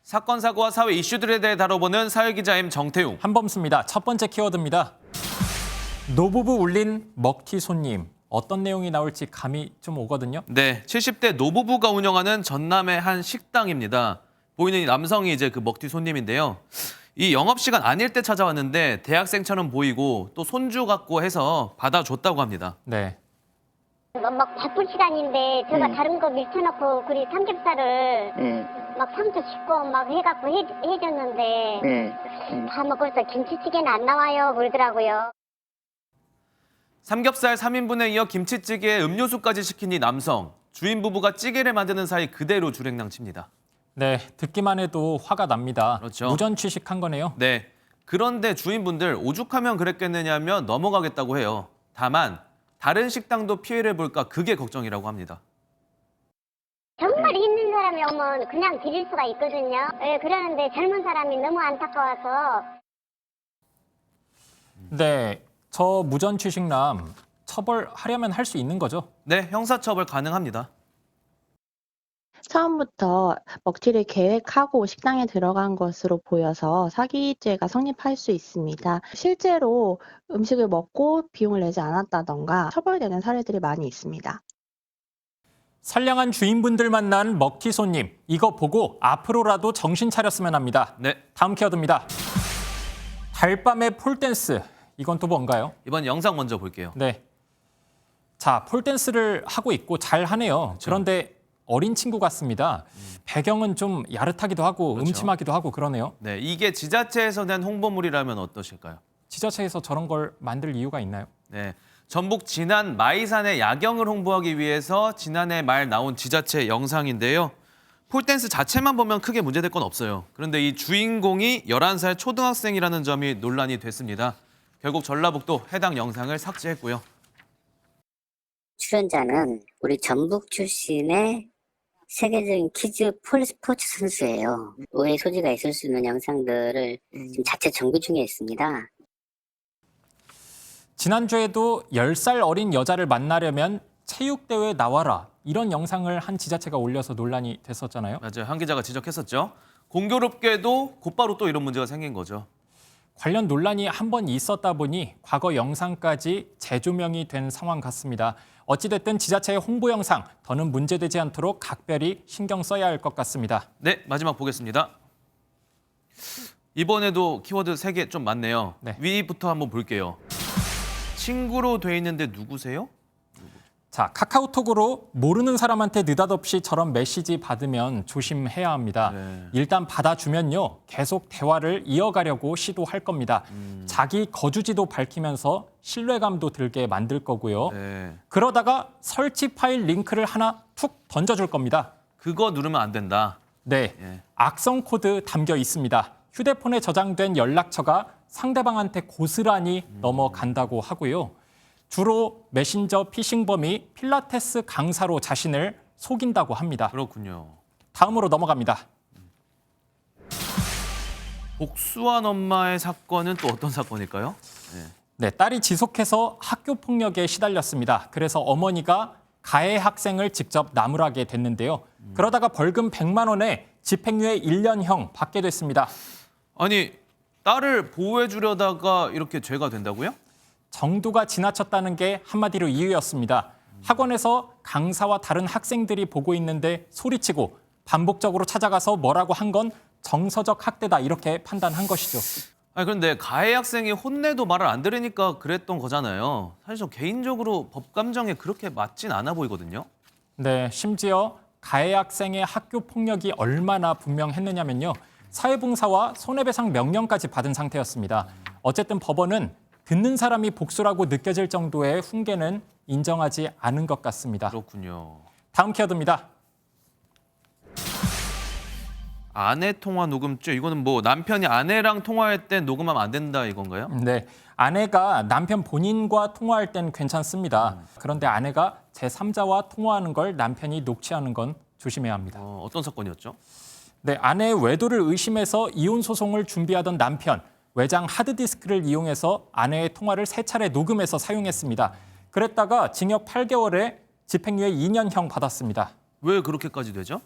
사건, 사고와 사회 이슈들에 대해 다뤄보는 사회기자임 정태웅. 한범수입니다. 첫 번째 키워드입니다. 노부부 울린 먹튀 손님. 어떤 내용이 나올지 감이 좀 오거든요. 네, 70대 노부부가 운영하는 전남의 한 식당입니다. 보이는 이 남성이 이제 그 먹튀 손님인데요. 이 영업시간 아닐 때 찾아왔는데 대학생처럼 보이고 또 손주 같고 해서 받아줬다고 합니다. 네. 막 바쁜 시간인데 제가 다른 거 밀쳐놓고 그리 삼겹살을 막 상추 씻고 막 해갖고 해줬는데 다 먹어서 김치찌개는 안 나와요 그러더라고요. 삼겹살 3인분에 이어 김치찌개에 음료수까지 시킨 이 남성. 주인 부부가 찌개를 만드는 사이 그대로 줄행랑 칩니다. 네, 듣기만 해도 화가 납니다. 그렇죠. 무전 취식한 거네요. 네, 그런데 주인분들 오죽하면 그랬겠느냐며 넘어가겠다고 해요. 다만 다른 식당도 피해를 볼까 그게 걱정이라고 합니다. 정말 있는 사람이 오면 그냥 드릴 수가 있거든요. 예, 그러는데 젊은 사람이 너무 안타까워서. 네, 저 무전 취식남 처벌하려면 할 수 있는 거죠? 네, 형사처벌 가능합니다. 처음부터 먹튀를 계획하고 식당에 들어간 것으로 보여서 사기죄가 성립할 수 있습니다. 실제로 음식을 먹고 비용을 내지 않았다던가 처벌되는 사례들이 많이 있습니다. 선량한 주인분들 만난 먹튀 손님. 이거 보고 앞으로라도 정신 차렸으면 합니다. 네, 다음 키워드입니다. 달밤의 폴댄스. 이건 또 뭔가요? 이번 영상 먼저 볼게요. 네. 자, 폴댄스를 하고 있고 잘 하네요. 그런데 어린 친구 같습니다. 배경은 좀 야릇하기도 하고 그렇죠. 음침하기도 하고 그러네요. 네, 이게 지자체에서 낸 홍보물이라면 어떠실까요? 지자체에서 저런 걸 만들 이유가 있나요? 네, 전북 진안 마이산의 야경을 홍보하기 위해서 지난해 말 나온 지자체 영상인데요. 폴댄스 자체만 보면 크게 문제될 건 없어요. 그런데 이 주인공이 11살 초등학생이라는 점이 논란이 됐습니다. 결국 전라북도 해당 영상을 삭제했고요. 출연자는 우리 전북 출신의 세계적인 키즈 폴스포츠 선수예요. 오해 소지가 있을 수 있는 영상들을 지금 자체 정비 중에 있습니다. 지난주에도 10살 어린 여자를 만나려면 체육대회에 나와라. 이런 영상을 한 지자체가 올려서 논란이 됐었잖아요. 맞아요. 한 기자가 지적했었죠. 공교롭게도 곧바로 또 이런 문제가 생긴 거죠. 관련 논란이 한 번 있었다 보니 과거 영상까지 재조명이 된 상황 같습니다. 어찌됐든 지자체의 홍보 영상 더는 문제되지 않도록 각별히 신경 써야 할 것 같습니다. 네, 마지막 보겠습니다. 이번에도 키워드 3개 좀 많네요. 네. 위부터 한번 볼게요. 친구로 돼 있는데 누구세요? 자, 카카오톡으로 모르는 사람한테 느닷없이 저런 메시지 받으면 조심해야 합니다. 네. 일단 받아주면요, 계속 대화를 이어가려고 시도할 겁니다. 자기 거주지도 밝히면서 신뢰감도 들게 만들 거고요. 네. 그러다가 설치 파일 링크를 하나 툭 던져줄 겁니다. 그거 누르면 안 된다. 네, 예. 악성 코드 담겨 있습니다. 휴대폰에 저장된 연락처가 상대방한테 고스란히 넘어간다고 하고요. 주로 메신저 피싱범이 필라테스 강사로 자신을 속인다고 합니다. 그렇군요. 다음으로 넘어갑니다. 복수한 엄마의 사건은 또 어떤 사건일까요? 네, 딸이 지속해서 학교 폭력에 시달렸습니다. 그래서 어머니가 가해 학생을 직접 나무라게 됐는데요. 그러다가 벌금 100만 원에 집행유예 1년형 받게 됐습니다. 아니, 딸을 보호해 주려다가 이렇게 죄가 된다고요? 정도가 지나쳤다는 게 한마디로 이유였습니다. 학원에서 강사와 다른 학생들이 보고 있는데 소리치고 반복적으로 찾아가서 뭐라고 한 건 정서적 학대다 이렇게 판단한 것이죠. 아니, 그런데 가해 학생이 혼내도 말을 안 들으니까 그랬던 거잖아요. 사실 저 개인적으로 법 감정에 그렇게 맞진 않아 보이거든요. 네, 심지어 가해 학생의 학교 폭력이 얼마나 분명했느냐면요. 사회봉사와 손해배상 명령까지 받은 상태였습니다. 어쨌든 법원은 듣는 사람이 복수라고 느껴질 정도의 훈계는 인정하지 않은 것 같습니다. 그렇군요. 다음 키워드입니다. 아내 통화 녹음죄, 이거는 뭐 남편이 아내랑 통화할 때 녹음하면 안 된다 이건가요? 네, 아내가 남편 본인과 통화할 땐 괜찮습니다. 그런데 아내가 제3자와 통화하는 걸 남편이 녹취하는 건 조심해야 합니다. 어떤 사건이었죠? 네, 아내의 외도를 의심해서 이혼 소송을 준비하던 남편. 외장 하드디스크를 이용해서 아내의 통화를 3차례 녹음해서 사용했습니다. 그랬다가 징역 8개월에 집행유예 2년형 받았습니다. 왜 그렇게까지 되죠?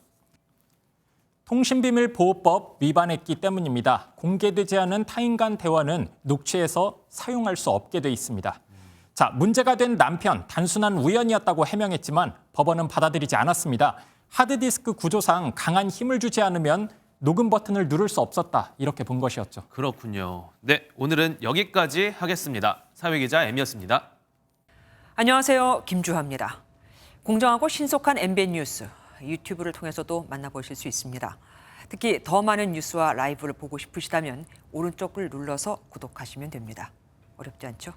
통신비밀보호법 위반했기 때문입니다. 공개되지 않은 타인 간 대화는 녹취해서 사용할 수 없게 돼 있습니다. 자, 문제가 된 남편 단순한 우연이었다고 해명했지만 법원은 받아들이지 않았습니다. 하드디스크 구조상 강한 힘을 주지 않으면 녹음 버튼을 누를 수 없었다. 이렇게 본 것이었죠. 그렇군요. 네, 오늘은 여기까지 하겠습니다. 사회기자 M이었습니다. 안녕하세요. 김주하입니다. 공정하고 신속한 MBN 뉴스, 유튜브를 통해서도 만나보실 수 있습니다. 특히 더 많은 뉴스와 라이브를 보고 싶으시다면 오른쪽을 눌러서 구독하시면 됩니다. 어렵지 않죠?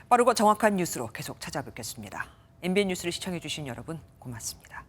빠르고 정확한 뉴스로 계속 찾아뵙겠습니다. MBN 뉴스를 시청해주신 여러분 고맙습니다.